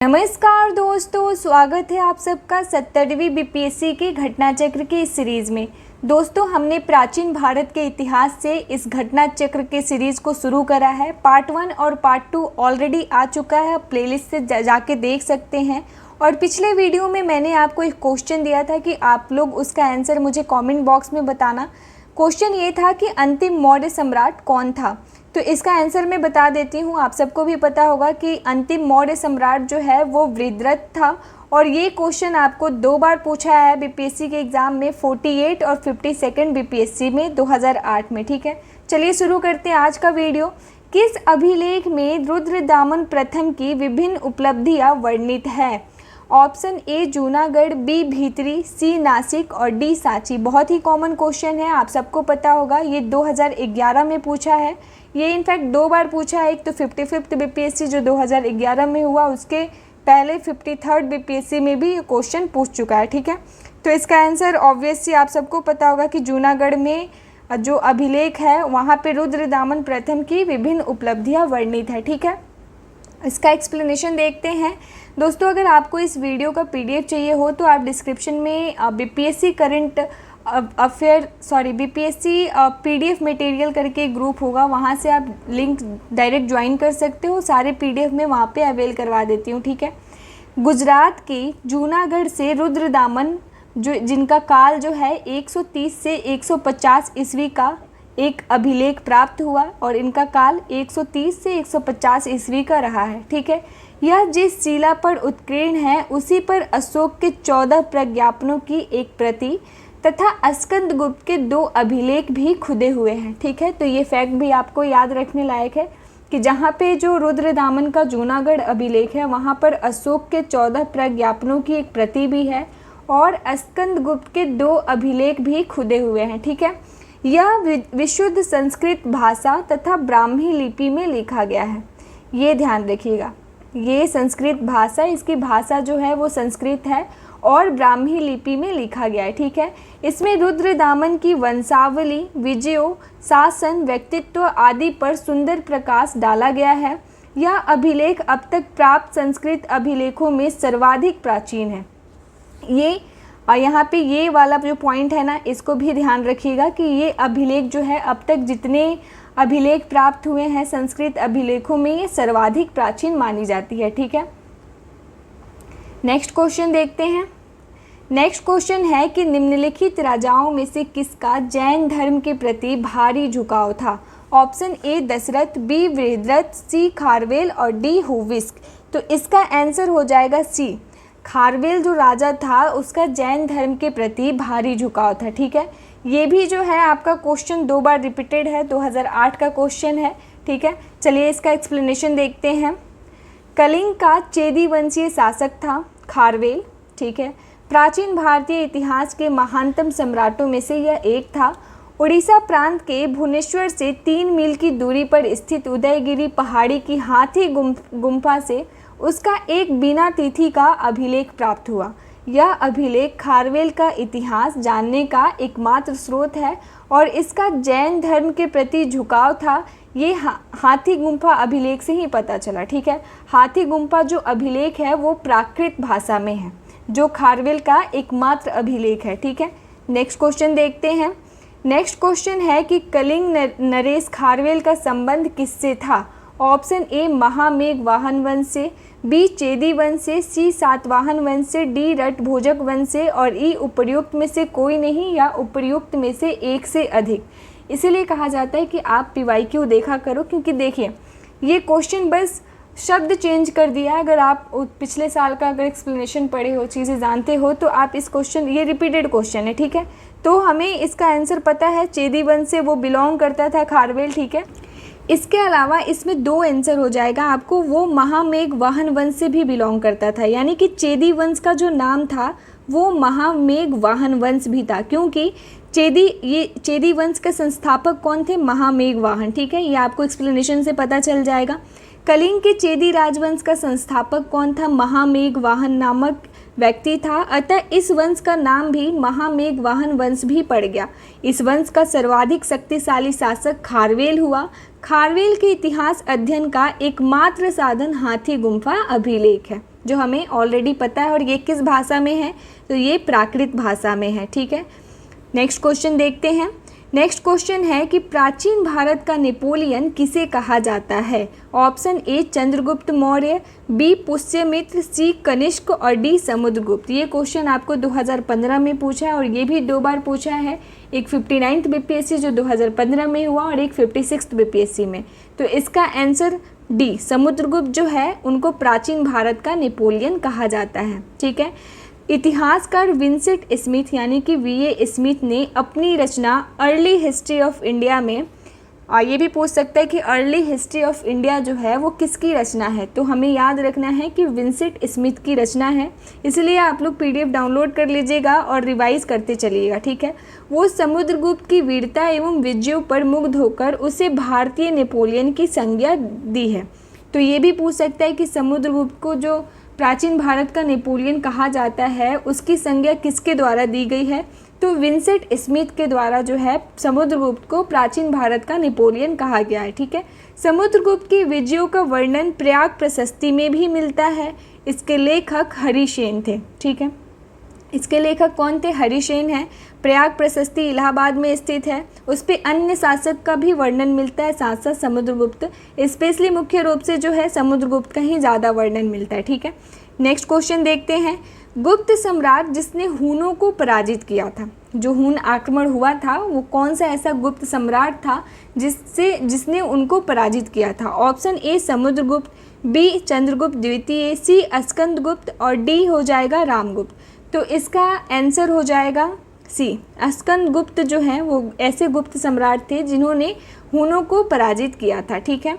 नमस्कार दोस्तों, स्वागत है आप सबका 70वीं बीपीएससी की घटना चक्र की इस सीरीज़ में। दोस्तों, हमने प्राचीन भारत के इतिहास से इस घटना चक्र के सीरीज़ को शुरू करा है। पार्ट 1 और पार्ट 2 ऑलरेडी आ चुका है, प्लेलिस्ट से जाके देख सकते हैं। और पिछले वीडियो में मैंने आपको एक क्वेश्चन दिया था कि आप लोग उसका आंसर मुझे कमेंट बॉक्स में बताना। क्वेश्चन ये था कि अंतिम मौर्य सम्राट कौन था। तो इसका आंसर मैं बता देती हूँ। आप सबको भी पता होगा कि अंतिम मौर्य सम्राट जो है वो वृद्धरथ था। और ये क्वेश्चन आपको 2 बार पूछा है बीपीएससी के एग्ज़ाम में, 48 और 52 बीपीएससी में 2008 में। ठीक है, चलिए शुरू करते हैं आज का वीडियो। किस अभिलेख में रुद्रदामन प्रथम की विभिन्न उपलब्धियाँ वर्णित है? ऑप्शन ए जूनागढ़, बी भीतरी, सी नासिक और डी सांची। बहुत ही कॉमन क्वेश्चन है, आप सबको पता होगा। ये 2011 में पूछा है। ये इनफैक्ट 2 बार पूछा है। एक तो 55th बीपीएससी जो 2011 में हुआ, उसके पहले 53rd बीपीएससी में भी ये क्वेश्चन पूछ चुका है। ठीक है, तो इसका आंसर ऑब्वियसली आप सबको पता होगा कि जूनागढ़ में जो अभिलेख है वहाँ पे रुद्रदामन प्रथम की विभिन्न उपलब्धियाँ वर्णित है। ठीक है, इसका एक्सप्लेनेशन देखते हैं। दोस्तों, अगर आपको इस वीडियो का पीडीएफ चाहिए हो तो आप डिस्क्रिप्शन में BPSC current BPSC PDF material करके एक ग्रुप होगा, वहाँ से आप लिंक डायरेक्ट ज्वाइन कर सकते हो। सारे पीडीएफ में वहाँ पे अवेल करवा देती हूँ। ठीक है, गुजरात के जूनागढ़ से रुद्रदामन जिनका काल जो है 130 से 150 ईस्वी का एक अभिलेख प्राप्त हुआ और इनका काल 130 से 150 ईस्वी का रहा है। ठीक है, यह जिस शिला पर उत्कीर्ण है उसी पर अशोक के 14 प्रज्ञापनों की एक प्रति तथा स्कंदगुप्त के 2 अभिलेख भी खुदे हुए हैं। ठीक है, तो ये फैक्ट भी आपको याद रखने लायक है कि जहाँ पे जो रुद्रदामन का जूनागढ़ अभिलेख है वहाँ पर अशोक के 14 प्रज्ञापनों की एक प्रति भी है और स्कंदगुप्त के 2 अभिलेख भी खुदे हुए हैं। ठीक है, यह विशुद्ध संस्कृत भाषा तथा ब्राह्मी लिपि में लिखा गया है। ये ध्यान रखिएगा, ये संस्कृत भाषा, इसकी भाषा जो है वो संस्कृत है और ब्राह्मी लिपि में लिखा गया है। ठीक है, इसमें रुद्रदामन की वंशावली, विजयों, शासन, व्यक्तित्व आदि पर सुंदर प्रकाश डाला गया है। यह अभिलेख अब तक प्राप्त संस्कृत अभिलेखों में सर्वाधिक प्राचीन है। ये यहाँ पे ये वाला जो पॉइंट है ना, इसको भी ध्यान रखिएगा कि ये अभिलेख जो है अब तक जितने अभिलेख प्राप्त हुए हैं संस्कृत अभिलेखों में, ये सर्वाधिक प्राचीन मानी जाती है। ठीक है, नेक्स्ट क्वेश्चन देखते हैं। नेक्स्ट क्वेश्चन है कि निम्नलिखित राजाओं में से किसका जैन धर्म के प्रति भारी झुकाव था? Option A Dasharath, B Brihadratha, C Kharavela और डी हुविस्क। तो इसका आंसर हो जाएगा सी। खारवेल जो राजा था उसका जैन धर्म के प्रति भारी झुकाव था। ठीक है, ये भी जो है आपका क्वेश्चन 2 बार रिपीटेड है, 2008 का क्वेश्चन है। ठीक है, चलिए इसका एक्सप्लेनेशन देखते हैं। कलिंग का चेदी वंशीय शासक था खारवेल। ठीक है, प्राचीन भारतीय इतिहास के महानतम सम्राटों में से यह एक था। उड़ीसा प्रांत के भुवनेश्वर से 3 मील की दूरी पर स्थित उदयगिरी पहाड़ी की हाथी गुम्फा से उसका एक बिना तिथि का अभिलेख प्राप्त हुआ। यह अभिलेख खारवेल का इतिहास जानने का एकमात्र स्रोत है और इसका जैन धर्म के प्रति झुकाव था ये हाथी गुम्फा अभिलेख से ही पता चला। ठीक है, हाथी गुम्फा जो अभिलेख है वो प्राकृत भाषा में है, जो खारवेल का एकमात्र अभिलेख है। ठीक है, नेक्स्ट क्वेश्चन देखते हैं। नेक्स्ट क्वेश्चन है कि कलिंग नरेश खारवेल का संबंध किससे था? ऑप्शन ए महामेघ वाहन वंश से, बी चेदी वंश से, सी सातवाहन वंश से, डी रट भोजक वंश से और ई उपर्युक्त में से कोई नहीं या उपर्युक्त में से एक से अधिक। इसीलिए कहा जाता है कि आप पीवाईक्यू देखा करो, क्योंकि देखिए ये क्वेश्चन बस शब्द चेंज कर दिया है। अगर आप पिछले साल का अगर एक्सप्लेनेशन पढ़े हो, चीज़ें जानते हो, तो आप इस क्वेश्चन, ये रिपीटेड क्वेश्चन है। ठीक है, तो हमें इसका आंसर पता है, चेदी वंश से वो बिलोंग करता था खारवेल। ठीक है, इसके अलावा इसमें 2 आंसर हो जाएगा आपको, वो महामेघ वाहन वंश से भी बिलोंग करता था, यानी कि चेदी वंश का जो नाम था वो महामेघ वाहन वंश भी था, क्योंकि चेदी वंश के संस्थापक कौन थे? महामेघ वाहन। ठीक है, ये आपको एक्सप्लेनेशन से पता चल जाएगा। कलिंग के चेदी राजवंश का संस्थापक कौन था? महामेघ वाहन नामक व्यक्ति था, अतः इस वंश का नाम भी महामेघ वाहन वंश भी पड़ गया। इस वंश का सर्वाधिक शक्तिशाली शासक खारवेल हुआ। खारवेल के इतिहास अध्ययन का एकमात्र साधन हाथी गुम्फा अभिलेख है। जो हमें ऑलरेडी पता है। और ये किस भाषा में है? तो ये प्राकृत भाषा में है, ठीक है। नेक्स्ट क्वेश्चन देखते हैं। नेक्स्ट क्वेश्चन है कि प्राचीन भारत का नेपोलियन किसे कहा जाता है? Option A Chandragupta Maurya, B Pushyamitra, C Kanishka और डी समुद्रगुप्त। ये क्वेश्चन आपको 2015 में पूछा है और ये भी 2 बार पूछा है, एक 59th बीपीएससी जो 2015 में हुआ और एक 56th बीपीएससी में। तो इसका आंसर डी समुद्रगुप्त जो है उनको प्राचीन भारत का नेपोलियन कहा जाता है, ठीक है। इतिहासकार विंसेंट स्मिथ यानी कि वीए स्मिथ ने अपनी रचना अर्ली हिस्ट्री ऑफ इंडिया में, ये भी पूछ सकता है कि अर्ली हिस्ट्री ऑफ इंडिया जो है वो किसकी रचना है? तो हमें याद रखना है कि विंसेंट स्मिथ की रचना है, इसलिए आप लोग पीडीएफ डाउनलोड कर लीजिएगा और रिवाइज करते चलिएगा, ठीक है। वो समुद्रगुप्त की वीरता एवं विजयों पर मुग्ध होकर उसे भारतीय नेपोलियन की संज्ञा दी है। तो ये भी पूछ सकता है कि समुद्रगुप्त को जो प्राचीन भारत का नेपोलियन कहा जाता है उसकी संज्ञा किसके द्वारा दी गई है? तो विंसेंट स्मिथ के द्वारा जो है समुद्रगुप्त को प्राचीन भारत का नेपोलियन कहा गया है, ठीक है। समुद्रगुप्त की विजयों का वर्णन प्रयाग प्रशस्ति में भी मिलता है। इसके लेखक हरिसेन थे, ठीक है। इसके लेखक कौन थे? हरिसेन है। प्रयाग प्रशस्ति इलाहाबाद में स्थित है। उस पर अन्य शासक का भी वर्णन मिलता है, साथ साथ समुद्रगुप्त, स्पेशली मुख्य रूप से जो है समुद्रगुप्त का ही ज़्यादा वर्णन मिलता है, ठीक है। नेक्स्ट क्वेश्चन देखते हैं। गुप्त सम्राट जिसने हूनों को पराजित किया था, जो हून आक्रमण हुआ था वो कौन सा ऐसा गुप्त सम्राट था जिसने उनको पराजित किया था? Option A Samudragupta, B Chandragupta द्वितीय, सी स्कंदगुप्त और डी हो जाएगा रामगुप्त। तो इसका आंसर हो जाएगा सी स्कंदगुप्त जो हैं वो ऐसे गुप्त सम्राट थे जिन्होंने हूनों को पराजित किया था, ठीक है।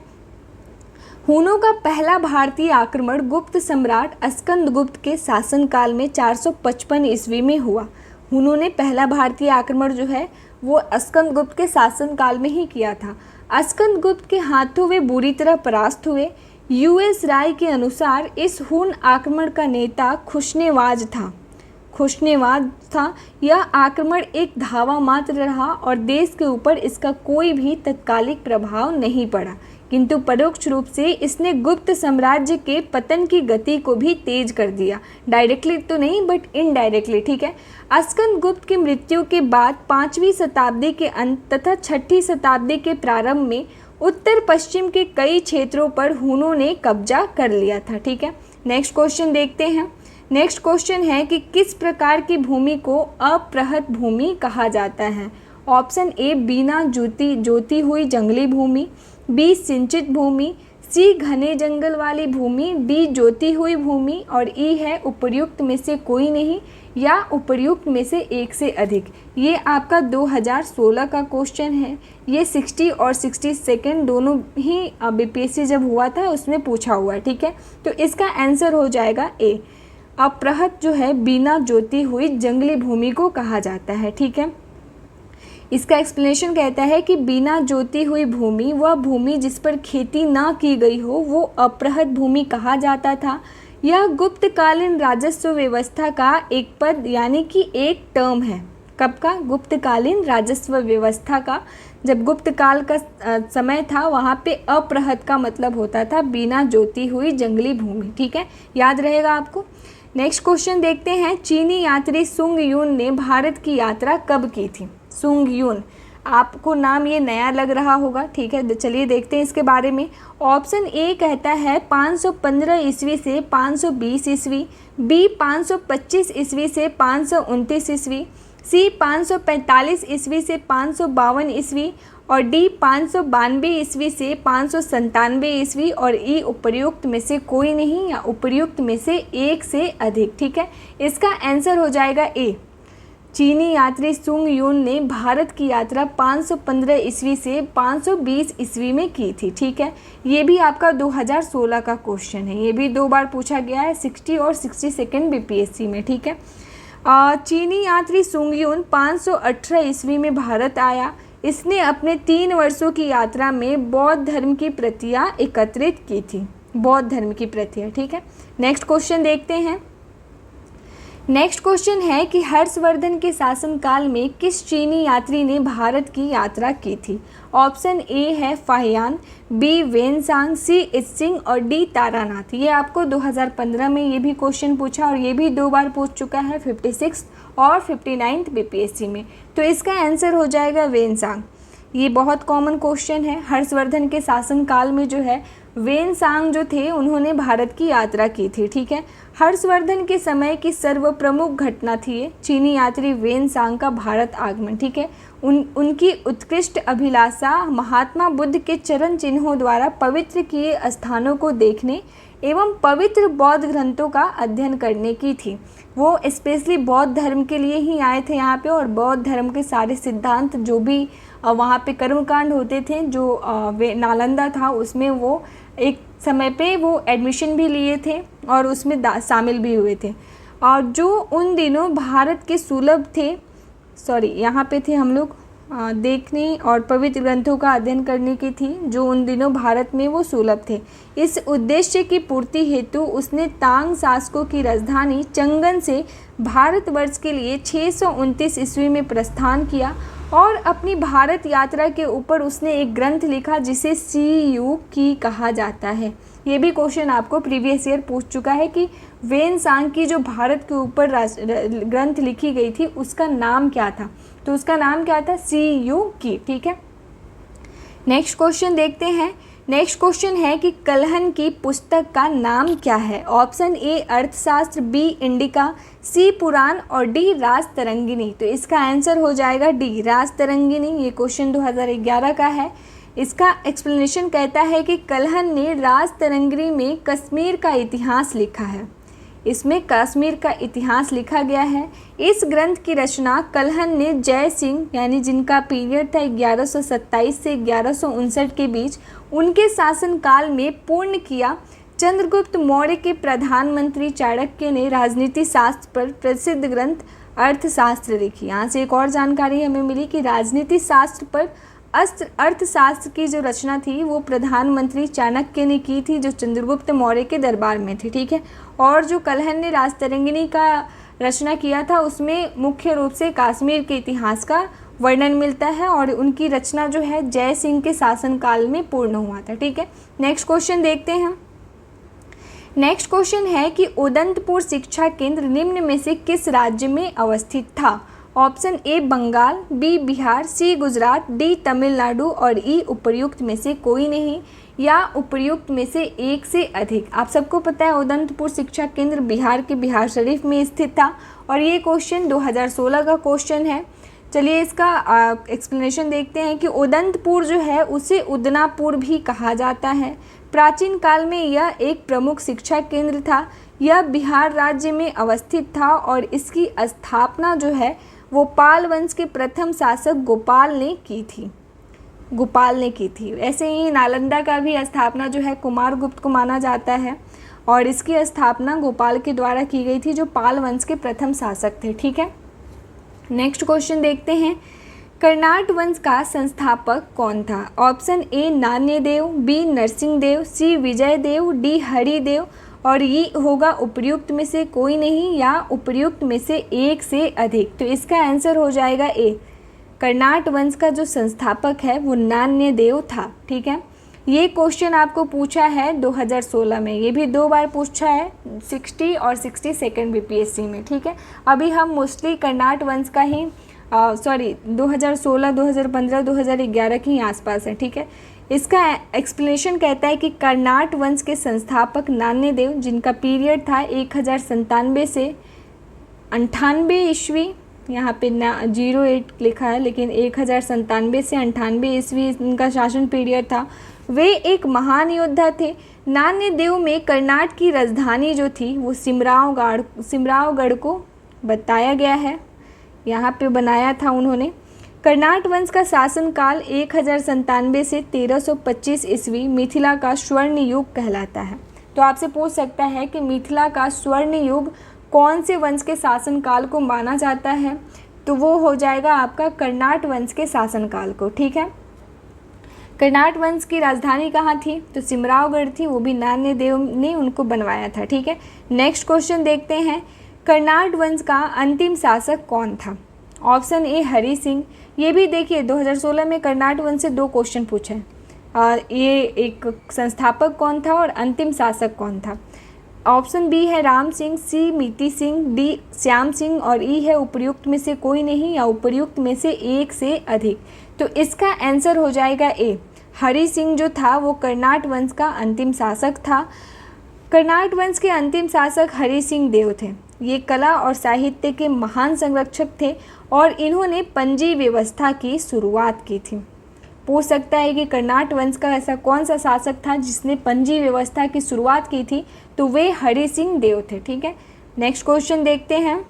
हूनों का पहला भारतीय आक्रमण गुप्त सम्राट स्कंदगुप्त के शासनकाल में 455 ईस्वी में हुआ। हूनों ने पहला भारतीय आक्रमण जो है वो स्कंदगुप्त के शासनकाल में ही किया था। स्कंदगुप्त के हाथों वे बुरी तरह परास्त हुए। यूएस राय के अनुसार इस हून आक्रमण का नेता खुशनेवाज था। यह आक्रमण एक धावा मात्र रहा और देश के ऊपर इसका कोई भी तत्कालिक प्रभाव नहीं पड़ा, किंतु परोक्ष रूप से इसने गुप्त साम्राज्य के पतन की गति को भी तेज कर दिया। डायरेक्टली तो नहीं बट इनडायरेक्टली, ठीक है। स्कंदगुप्त की मृत्यु के बाद 5वीं शताब्दी के अंत तथा 6ठी शताब्दी के प्रारंभ में उत्तर पश्चिम के कई क्षेत्रों पर हूनों ने कब्जा कर लिया था, ठीक है। नेक्स्ट क्वेश्चन देखते हैं। नेक्स्ट क्वेश्चन है कि किस प्रकार की भूमि को अपृहत भूमि कहा जाता है? ऑप्शन ए बिना जोती हुई जंगली भूमि, बी सिंचित भूमि, सी घने जंगल वाली भूमि, डी जोती हुई भूमि और ई है उपर्युक्त में से कोई नहीं या उपर्युक्त में से एक से अधिक। ये आपका 2016 का क्वेश्चन है। ये 60 और 62 दोनों ही बीपीएससी जब हुआ था उसमें पूछा हुआ है, ठीक है। तो इसका आंसर हो जाएगा ए अपृहत जो है बिना जोती हुई जंगली भूमि को कहा जाता है, ठीक है। इसका एक्सप्लेनेशन कहता है कि बिना जोती हुई भूमि वह भूमि जिस पर खेती ना की गई हो वो अपृहत भूमि कहा जाता था। यह गुप्तकालीन राजस्व व्यवस्था का एक पद यानी कि एक टर्म है। कब का? गुप्तकालीन राजस्व व्यवस्था का। जब गुप्त काल का समय था वहाँ पे अपृहत का मतलब होता था बिना जोती हुई जंगली भूमि, ठीक है, याद रहेगा आपको। नेक्स्ट क्वेश्चन देखते हैं। चीनी यात्री सुंग यून ने भारत की यात्रा कब की थी? सुंग यून, आपको नाम ये नया लग रहा होगा, ठीक है। चलिए देखते हैं इसके बारे में। ऑप्शन ए कहता है 515 ईस्वी से 520 ईस्वी, बी 525 ईस्वी से 529 ईस्वी, सी 545 ईस्वी से 552 ईस्वी और डी 592 ईस्वी से 597 ईस्वी और ई उपर्युक्त में से कोई नहीं या उपर्युक्त में से एक से अधिक, ठीक है। इसका आंसर हो जाएगा ए। चीनी यात्री सुंग यून ने भारत की यात्रा 515 ईस्वी से 520 ईस्वी में की थी, ठीक है। ये भी आपका 2016 का क्वेश्चन है। ये भी 2 बार पूछा गया है 60 और 62 बीपीएससी में, ठीक है। चीनी यात्री सुंग यून 518 ईस्वी में भारत आया। इसने अपने 3 वर्षों की यात्रा में बौद्ध धर्म की प्रतियां एकत्रित की थी, बौद्ध धर्म की प्रतियां, ठीक है। नेक्स्ट क्वेश्चन देखते हैं। नेक्स्ट क्वेश्चन है कि हर्षवर्धन के शासनकाल में किस चीनी यात्री ने भारत की यात्रा की थी? ऑप्शन ए है फाहियान, बी वेनसांग, सी इत्सिंग और डी तारानाथ। ये आपको 2015 में ये भी क्वेश्चन पूछा और ये भी 2 बार पूछ चुका है, 56 और 59 बीपीएससी में। तो इसका आंसर हो जाएगा वेनसांग। ये बहुत कॉमन क्वेश्चन है। हर्षवर्धन के शासनकाल में जो है वेनसांग जो थे उन्होंने भारत की यात्रा की थी। ठीक है, हर्षवर्धन के समय की सर्वप्रमुख घटना थी ये चीनी यात्री वेनसांग का भारत आगमन। ठीक है, उनकी उत्कृष्ट अभिलाषा महात्मा बुद्ध के चरण चिन्हों द्वारा पवित्र किए स्थानों को देखने एवं पवित्र बौद्ध ग्रंथों का अध्ययन करने की थी। वो स्पेशली बौद्ध धर्म के लिए ही आए थे यहाँ पे, और बौद्ध धर्म के सारे सिद्धांत जो भी वहाँ पे कर्मकांड होते थे, जो नालंदा था, उसमें वो एक समय पे वो एडमिशन भी लिए थे और उसमें शामिल भी हुए थे। और जो उन दिनों भारत के सुलभ थे, यहाँ पे थे हम लोग देखने और पवित्र ग्रंथों का अध्ययन करने की थी, जो उन दिनों भारत में वो सुलभ थे। इस उद्देश्य की पूर्ति हेतु उसने तांग शासकों की राजधानी चंगन से भारतवर्ष के लिए 629 ईस्वी में प्रस्थान किया और अपनी भारत यात्रा के ऊपर उसने एक ग्रंथ लिखा जिसे सीयू की कहा जाता है। ये भी क्वेश्चन आपको प्रीवियस ईयर पूछ चुका है कि वेनसांग की जो भारत के ऊपर ग्रंथ लिखी गई थी उसका नाम क्या था? तो उसका नाम क्या था? सीयू की। ठीक है, नेक्स्ट क्वेश्चन देखते हैं। नेक्स्ट क्वेश्चन है कि कलहन की पुस्तक का नाम क्या है? ऑप्शन ए अर्थशास्त्र, बी इंडिका, सी पुराण और डी राज तरंगिणी। तो इसका आंसर हो जाएगा डी राज तरंगिणी। ये क्वेश्चन 2011 का है। इसका एक्सप्लेनेशन कहता है कि कलहन ने राज तरंगिणी में कश्मीर का इतिहास लिखा है। इसमें कश्मीर का इतिहास लिखा गया है। इस ग्रंथ की रचना कलहन ने जय सिंह, यानी जिनका पीरियड था 1127 से 1159 के बीच, उनके शासनकाल में पूर्ण किया। चंद्रगुप्त मौर्य के प्रधानमंत्री चाणक्य ने राजनीति शास्त्र पर प्रसिद्ध ग्रंथ अर्थशास्त्र लिखी। यहाँ से एक और जानकारी हमें मिली कि राजनीति शास्त्र पर अर्थशास्त्र की जो रचना थी वो प्रधानमंत्री चाणक्य ने की थी, जो चंद्रगुप्त मौर्य के दरबार में थी। ठीक है, और जो कलहन ने राज तरंगिणी का रचना किया था उसमें मुख्य रूप से कश्मीर के इतिहास का वर्णन मिलता है और उनकी रचना जो है जय सिंह के शासनकाल में पूर्ण हुआ था। ठीक है, नेक्स्ट क्वेश्चन देखते हैं। नेक्स्ट क्वेश्चन है कि उदंतपुर शिक्षा केंद्र निम्न में से किस राज्य में अवस्थित था? Option A Bengal, B Bihar, C Gujarat, D Tamil Nadu और ई उपर्युक्त में से कोई नहीं या उपर्युक्त में से एक से अधिक। आप सबको पता है उदंतपुर शिक्षा केंद्र बिहार के बिहार शरीफ में स्थित था और ये क्वेश्चन 2016 का क्वेश्चन है। चलिए इसका एक्सप्लेनेशन देखते हैं कि उदंतपुर जो है उसे उदनापुर भी कहा जाता है। प्राचीन काल में यह एक प्रमुख शिक्षा केंद्र था। यह बिहार राज्य में अवस्थित था और इसकी स्थापना जो है वो पाल वंश के प्रथम शासक गोपाल ने की थी। ऐसे ही नालंदा का भी स्थापना जो है कुमारगुप्त को माना जाता है और इसकी स्थापना गोपाल के द्वारा की गई थी, जो पाल वंश के प्रथम शासक थे। ठीक है, नेक्स्ट क्वेश्चन देखते हैं। कर्नाट वंश का संस्थापक कौन था? Option A Nanyadeva, B Narasimhadeva, C Vijayadeva, D Harideva और ये होगा उपर्युक्त में से कोई नहीं या उपर्युक्त में से एक से अधिक। तो इसका आंसर हो जाएगा ए। कर्नाट वंश का जो संस्थापक है वो नान्यदेव था। ठीक है, ये क्वेश्चन आपको पूछा है 2016 में, ये भी 2 बार पूछा है 60 और 62 बीपीएससी में। ठीक है, अभी हम मोस्टली कर्नाट वंश का ही 2016, 2015, 2011 के ही आसपास है। ठीक है, इसका एक्सप्लेनेशन कहता है कि कर्नाट वंश के संस्थापक नान्यदेव, जिनका पीरियड था 1097 से 98 ईस्वी, यहाँ पे 08 लिखा है लेकिन 1097 से 98 ईस्वी इनका शासन पीरियड था। वे एक महान योद्धा थे। नान्यदेव में कर्नाट की राजधानी जो थी वो सिमरावगढ़ को बताया गया है, यहाँ पे बनाया था उन्होंने। कर्नाट वंश का शासनकाल 1097 से 1325 ईस्वी मिथिला का स्वर्ण युग कहलाता है। तो आपसे पूछ सकता है कि मिथिला का स्वर्ण युग कौन से वंश के शासनकाल को माना जाता है? तो वो हो जाएगा आपका कर्नाट वंश के शासनकाल को। ठीक है, कर्नाट वंश की राजधानी कहाँ थी? तो सिमरावगढ़ थी, वो भी नान्यदेव ने उनको बनवाया था। ठीक है, नेक्स्ट क्वेश्चन देखते हैं। कर्नाट वंश का अंतिम शासक कौन था? ऑप्शन ए हरि सिंह। ये भी देखिए 2016 में कर्नाट वंश से 2 क्वेश्चन पूछे हैं। ये एक संस्थापक कौन था और अंतिम शासक कौन था? ऑप्शन बी है राम सिंह, सी मीति सिंह, डी श्याम सिंह और ई है उपर्युक्त में से कोई नहीं या उपर्युक्त में से एक से अधिक। तो इसका आंसर हो जाएगा ए, हरि सिंह जो था वो कर्नाट वंश का अंतिम शासक था। कर्नाट वंश के अंतिम शासक हरि सिंह देव थे। ये कला और साहित्य के महान संरक्षक थे और इन्होंने पंजी व्यवस्था की शुरुआत की थी। पूछ सकता है कि कर्नाट वंश का ऐसा कौन सा शासक था जिसने पंजी व्यवस्था की शुरुआत की थी, तो वे हरि सिंह देव थे। ठीक है, नेक्स्ट क्वेश्चन देखते हैं।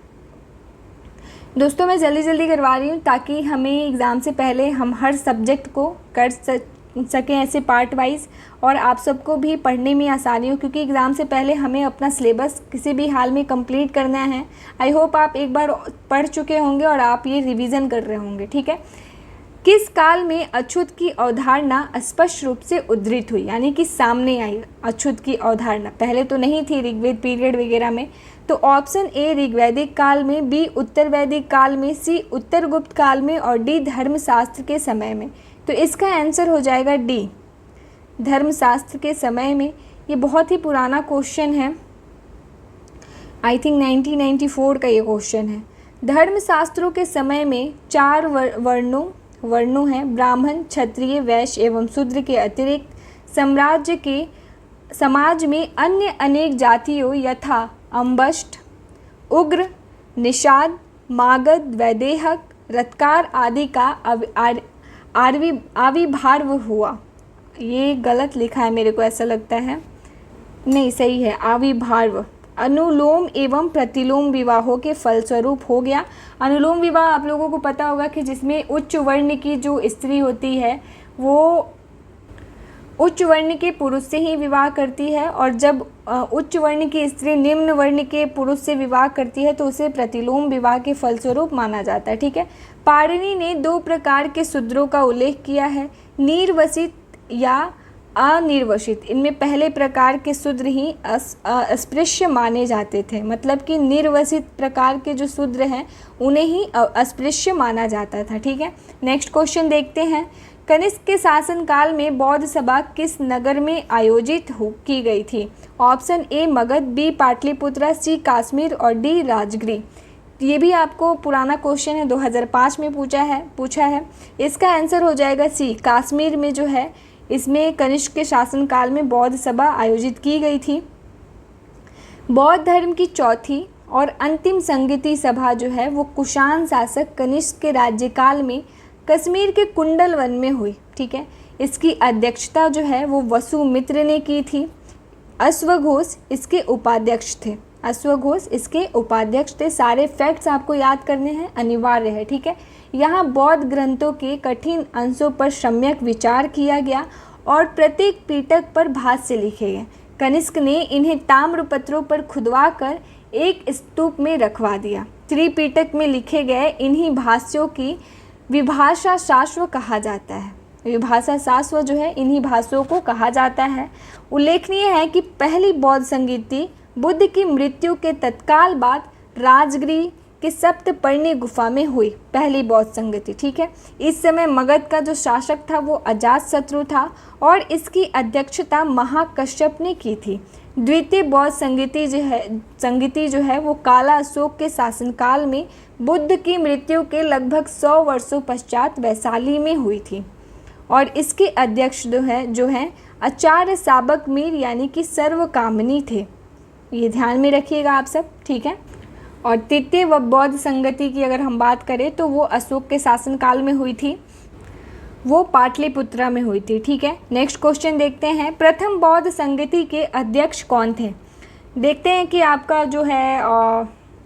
दोस्तों मैं जल्दी जल्दी करवा रही हूँ ताकि हमें एग्ज़ाम से पहले हम हर सब्जेक्ट को कर सकें ऐसे पार्ट वाइज और आप सबको भी पढ़ने में आसानी हो, क्योंकि एग्ज़ाम से पहले हमें अपना सिलेबस किसी भी हाल में कंप्लीट करना है। आई होप आप एक बार पढ़ चुके होंगे और आप ये रिवीजन कर रहे होंगे। ठीक है, किस काल में अछूत की अवधारणा स्पष्ट रूप से उद्धृत हुई, यानी कि सामने आई अछूत की अवधारणा? पहले तो नहीं थी ऋग्वेद पीरियड वगैरह में। तो ऑप्शन ए ऋग्वैदिक काल में, बी उत्तर वैदिक काल में, सी उत्तर गुप्त काल में और डी धर्मशास्त्र के समय में। तो इसका आंसर हो जाएगा डी, धर्मशास्त्र के समय में। ये बहुत ही पुराना क्वेश्चन है, आई थिंक 1994 का ये क्वेश्चन है। धर्मशास्त्रों के समय में 4 वर्णों हैं, ब्राह्मण, क्षत्रिय, वैश्य एवं शूद्र के अतिरिक्त साम्राज्य के समाज में अन्य अनेक जातियों यथा अम्बष्ट, उग्र, निषाद, मागध, वैदेहक, रत्कार आदि का आविर्भाव हुआ। ये गलत लिखा है, मेरे को ऐसा लगता है, नहीं सही है, आविर्भाव अनुलोम एवं प्रतिलोम विवाहों के फलस्वरूप हो गया। अनुलोम विवाह आप लोगों को पता होगा कि जिसमें उच्च वर्ण की जो स्त्री होती है वो उच्च वर्ण के पुरुष से ही विवाह करती है, और जब उच्च वर्ण की स्त्री निम्न वर्ण के पुरुष से विवाह करती है तो उसे प्रतिलोम विवाह के फलस्वरूप माना जाता है। ठीक है, पाणिनि ने 2 प्रकार के शूद्रों का उल्लेख किया है, निर्वसित या अनिर्वसित। इनमें पहले प्रकार के शूद्र ही अस्पृश्य माने जाते थे, मतलब कि निर्वसित प्रकार के जो शूद्र हैं उन्हें ही अस्पृश्य माना जाता था। ठीक है, नेक्स्ट क्वेश्चन देखते हैं। कनिष्क के शासनकाल में बौद्ध सभा किस नगर में आयोजित की गई थी? Option A Magadh, B Pataliputra, C Kashmir और डी राजगिरी। ये भी आपको पुराना क्वेश्चन है, 2005 में पूछा है। इसका आंसर हो जाएगा सी, कश्मीर में जो है इसमें कनिष्क के शासनकाल में बौद्ध सभा आयोजित की गई थी। बौद्ध धर्म की चौथी और अंतिम संगीति सभा जो है वो कुषाण शासक कनिष्क के राज्यकाल में कश्मीर के कुंडल वन में हुई। ठीक है, इसकी अध्यक्षता जो है वो वसुमित्र ने की थी। अश्वघोष इसके उपाध्यक्ष थे। सारे फैक्ट्स आपको याद करने हैं, अनिवार्य है। ठीक है, यहाँ बौद्ध ग्रंथों के कठिन अंशों पर सम्यक विचार किया गया और प्रत्येक पीटक पर भाष्य लिखे गए। कनिष्क ने इन्हें ताम्रपत्रों पर खुदवा कर एक स्तूप में रखवा दिया। त्रिपिटक में लिखे गए इन्हीं भाष्यों की विभाषा शास्त्र कहा जाता है। विभाषा शास्त्र जो है इन्हीं भाष्यों को कहा जाता है। उल्लेखनीय है कि पहली बौद्ध संगीति बुद्ध की मृत्यु के तत्काल बाद राजगिरी के सप्तपर्णी गुफा में हुई पहली बौद्ध संगति। ठीक है, इस समय मगध का जो शासक था वो अजातशत्रु था और इसकी अध्यक्षता महाकश्यप ने की थी। द्वितीय बौद्ध संगीति जो है वो काला अशोक के शासनकाल में बुद्ध की मृत्यु के लगभग 100 वर्षों पश्चात वैशाली में हुई थी और इसके अध्यक्ष जो हैं आचार्य साबक मीर यानी कि सर्वकामनी थे। ये ध्यान में रखिएगा आप सब। ठीक है, और तृतीय व बौद्ध संगति की अगर हम बात करें तो वो अशोक के शासनकाल में हुई थी, वो पाटलिपुत्रा में हुई थी। ठीक है, नेक्स्ट क्वेश्चन देखते हैं। प्रथम बौद्ध संगति के अध्यक्ष कौन थे? देखते हैं कि आपका जो है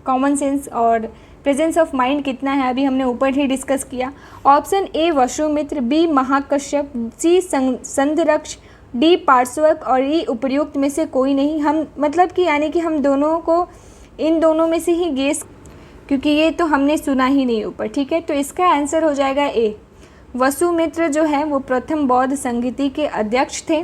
कॉमन सेंस और प्रेजेंस ऑफ माइंड कितना है, अभी हमने ऊपर ही डिस्कस किया। Option A Vasumitra, B Mahakashyap, C Sangharaksha, D Parshvaka और ई उपर्युक्त में से कोई नहीं। हम मतलब कि यानी कि हम दोनों को इन दोनों में से ही गेस, क्योंकि ये तो हमने सुना ही नहीं ऊपर। ठीक है, तो इसका आंसर हो जाएगा ए, वसुमित्र जो है वो प्रथम बौद्ध संगति के अध्यक्ष थे।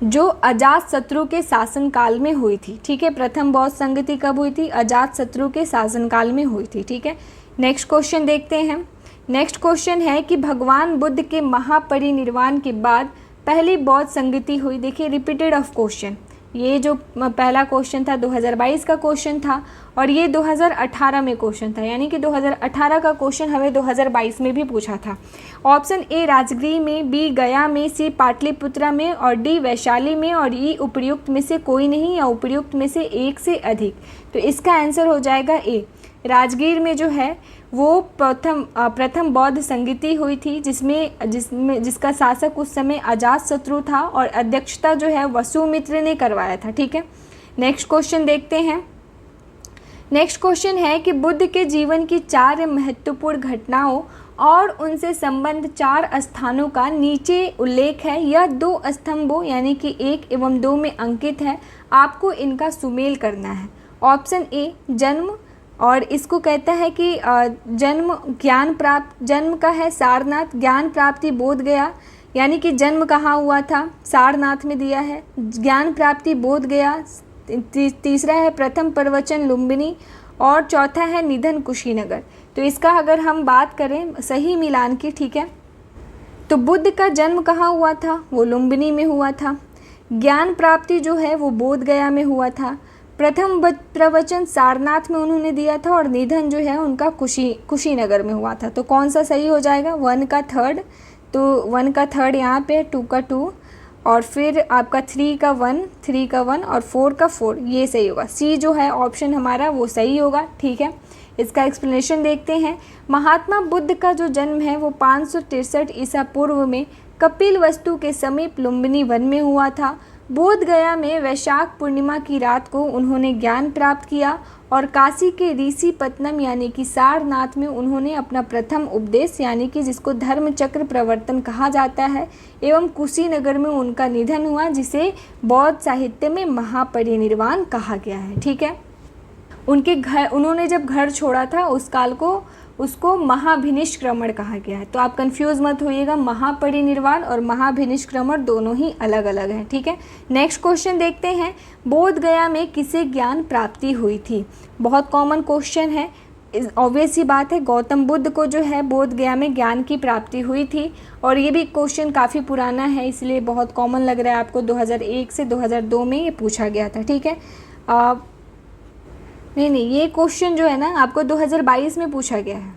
जो अजातशत्रु के शासनकाल में हुई थी। ठीक है, प्रथम बौद्ध संगति कब हुई थी? अजातशत्रु के शासनकाल में हुई थी। ठीक है, नेक्स्ट क्वेश्चन देखते हैं। नेक्स्ट क्वेश्चन है कि भगवान बुद्ध के महापरिनिर्वाण के बाद पहली बौद्ध संगति हुई। देखिए रिपीटेड ऑफ क्वेश्चन, ये जो पहला क्वेश्चन था 2022 का क्वेश्चन था और ये 2018 में क्वेश्चन था, यानी कि 2018 का क्वेश्चन हमें 2022 में भी पूछा था। ऑप्शन ए राजगीर में, बी गया में, सी पाटलिपुत्रा में और डी वैशाली में और ई उपर्युक्त में से कोई नहीं या उपर्युक्त में से एक से अधिक। तो इसका आंसर हो जाएगा ए। राजगीर में जो है वो प्रथम बौद्ध संगति हुई थी जिसका शासक उस समय अजातशत्रु था और अध्यक्षता जो है वसुमित्र ने करवाया था। ठीक है, नेक्स्ट क्वेश्चन देखते हैं। नेक्स्ट क्वेश्चन है कि बुद्ध के जीवन की 4 महत्वपूर्ण घटनाओं और उनसे संबंध 4 स्थानों का नीचे उल्लेख है। यह 2 स्तंभों यानी कि 1 एवं 2 में अंकित है। आपको इनका सुमेल करना है। ऑप्शन ए जन्म, और इसको कहता है कि जन्म ज्ञान प्राप्त, जन्म का है सारनाथ, ज्ञान प्राप्ति बोध गया, यानी कि जन्म कहाँ हुआ था? सारनाथ में दिया है। ज्ञान प्राप्ति बोध गया, तीसरा है प्रथम प्रवचन लुम्बिनी और चौथा है निधन कुशीनगर। तो इसका अगर हम बात करें सही मिलान की, ठीक है, तो बुद्ध का जन्म कहाँ हुआ था? वो लुम्बिनी में हुआ था। ज्ञान प्राप्ति जो है वो बोध गया में हुआ था। प्रथम प्रवचन सारनाथ में उन्होंने दिया था और निधन जो है उनका कुशीनगर में हुआ था। तो कौन सा सही हो जाएगा? 1 का 3rd, तो 1 का 3rd यहाँ पे, 2 का 2 और फिर आपका 3 का 1, 3 का 1 और 4 का 4, ये सही होगा। सी जो है ऑप्शन हमारा वो सही होगा। ठीक है, इसका एक्सप्लेनेशन देखते हैं। महात्मा बुद्ध का जो जन्म है वो 563 ईसा पूर्व में कपिलवस्तु के समीप लुम्बिनी वन में हुआ था। बोध गया में वैशाख पूर्णिमा की रात को उन्होंने ज्ञान प्राप्त किया और काशी के ऋषि पत्तनम यानी कि सारनाथ में उन्होंने अपना प्रथम उपदेश यानी कि जिसको धर्म चक्र प्रवर्तन कहा जाता है एवं कुशीनगर में उनका निधन हुआ, जिसे बौद्ध साहित्य में महापरिनिर्वाण कहा गया है। ठीक है, उनके घर, उन्होंने जब घर छोड़ा था उस काल को उसको महाभिनिष्क्रमण कहा गया है। तो आप कंफ्यूज मत होइएगा, महापरिनिर्वाण और महाभिनिष्क्रमण दोनों ही अलग अलग हैं। ठीक है, नेक्स्ट क्वेश्चन देखते हैं। बोध गया में किसे ज्ञान प्राप्ति हुई थी? बहुत कॉमन क्वेश्चन है, ऑब्वियस ही बात है, गौतम बुद्ध को जो है बोध गया में ज्ञान की प्राप्ति हुई थी और ये भी क्वेश्चन काफ़ी पुराना है इसलिए बहुत कॉमन लग रहा है आपको। 2001 से 2002 में ये पूछा गया था। ठीक है, नहीं, ये क्वेश्चन जो है ना आपको 2022 में पूछा गया है।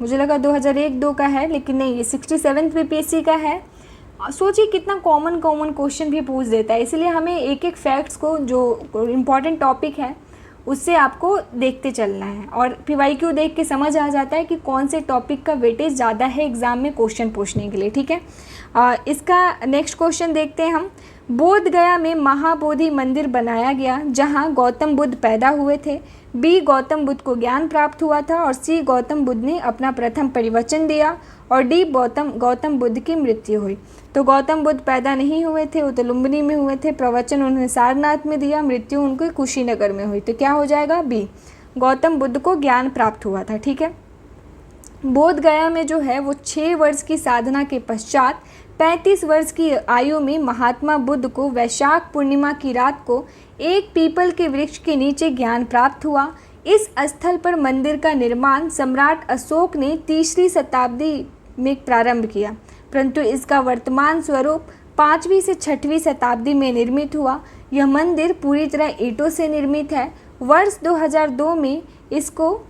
मुझे लगा 2001-2 का है, लेकिन नहीं, ये 67th बीपीएससी का है। सोचिए कितना कॉमन क्वेश्चन भी पूछ देता है, इसलिए हमें एक एक फैक्ट्स को जो इम्पॉर्टेंट टॉपिक है उससे आपको देखते चलना है और पीवाईक्यू देख के समझ आ जाता है कि कौन से टॉपिक का वेटेज ज़्यादा है एग्ज़ाम में क्वेश्चन पूछने के लिए। ठीक है, इसका नेक्स्ट क्वेश्चन देखते हैं हम। बोध गया में महाबोधि मंदिर बनाया गया जहां गौतम बुद्ध पैदा हुए थे। बी गौतम बुद्ध को ज्ञान प्राप्त हुआ था और सी गौतम बुद्ध ने अपना प्रथम परिवचन दिया और डी गौतम बुद्ध की मृत्यु हुई। तो गौतम बुद्ध पैदा नहीं हुए थे, वो तो लुम्बिनी में हुए थे। प्रवचन उन्होंने सारनाथ में दिया, मृत्यु उनको कुशीनगर में हुई। तो क्या हो जाएगा? बी, गौतम बुद्ध को ज्ञान प्राप्त हुआ था। ठीक है, बोध गया में जो है वो 6 वर्ष की साधना के पश्चात 35 वर्ष की आयु में महात्मा बुद्ध को वैशाख पूर्णिमा की रात को एक पीपल के वृक्ष के नीचे ज्ञान प्राप्त हुआ। इस स्थल पर मंदिर का निर्माण सम्राट अशोक ने 3री शताब्दी में प्रारंभ किया, परंतु इसका वर्तमान स्वरूप 5वीं से 6वीं शताब्दी में निर्मित हुआ। यह मंदिर पूरी तरह ईंटों से निर्मित है। वर्ष 2002 में इसको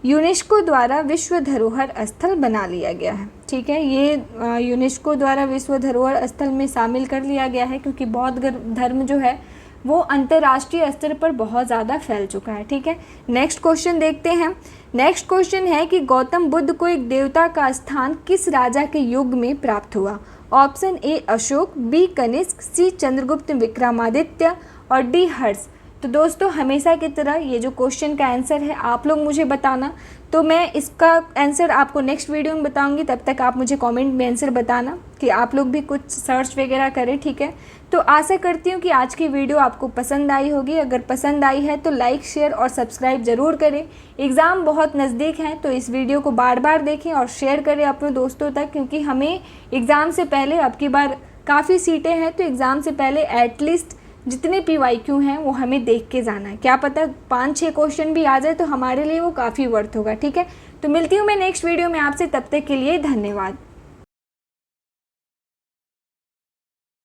यूनेस्को द्वारा विश्व धरोहर स्थल बना लिया गया है। ठीक है, ये यूनेस्को द्वारा विश्व धरोहर स्थल में शामिल कर लिया गया है क्योंकि बौद्ध धर्म जो है वो अंतर्राष्ट्रीय स्तर पर बहुत ज़्यादा फैल चुका है। ठीक है, नेक्स्ट क्वेश्चन देखते हैं। नेक्स्ट क्वेश्चन है कि गौतम बुद्ध को एक देवता का स्थान किस राजा के युग में प्राप्त हुआ? Option A Ashoka, B Kanishka, C Chandragupta Vikramaditya और डी हर्ष। तो दोस्तों हमेशा की तरह ये जो क्वेश्चन का आंसर है आप लोग मुझे बताना, तो मैं इसका आंसर आपको नेक्स्ट वीडियो में बताऊंगी। तब तक आप मुझे कमेंट में आंसर बताना कि आप लोग भी कुछ सर्च वगैरह करें। ठीक है, तो आशा करती हूँ कि आज की वीडियो आपको पसंद आई होगी। अगर पसंद आई है तो लाइक, शेयर और सब्सक्राइब ज़रूर करें। एग्ज़ाम बहुत नज़दीक है तो इस वीडियो को बार बार देखें और शेयर करें अपने दोस्तों तक, क्योंकि हमें एग्ज़ाम से पहले अब की बार काफ़ी सीटें हैं तो एग्ज़ाम से पहले एटलीस्ट जितने PYQ हैं वो हमें देख के जाना है। क्या पता 5-6 क्वेश्चन भी आ जाए तो हमारे लिए वो काफ़ी वर्थ होगा। ठीक है, तो मिलती हूँ मैं नेक्स्ट वीडियो में आपसे, तब तक के लिए धन्यवाद।